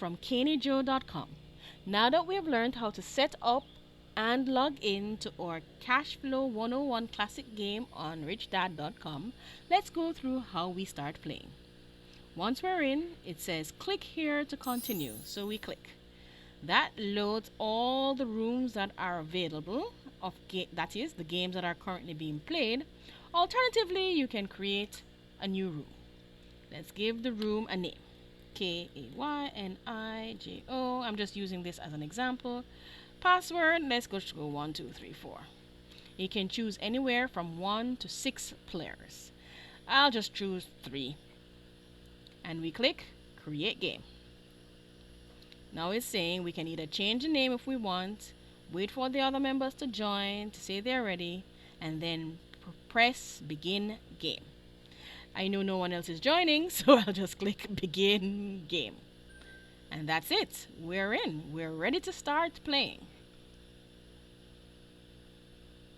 from kaynijo.com. Now that we have learned how to set up and log in to our CASHFLOW 101 Classic game on richdad.com, let's go through how we start playing. Once we're in, it says click here to continue, so we click. That loads all the rooms that are available, that is, the games that are currently being played. Alternatively, you can create a new room. Let's give the room a name. Kaynijo. I'm just using this as an example. Password, let's go 1, 2, 3, 4. You can choose anywhere from 1 to 6 players. I'll just choose 3. And we click create game. Now it's saying we can either change the name if we want, wait for the other members to join to say they're ready, and then press begin game. I know no one else is joining, so I'll just click begin game. And that's it. We're in. We're ready to start playing.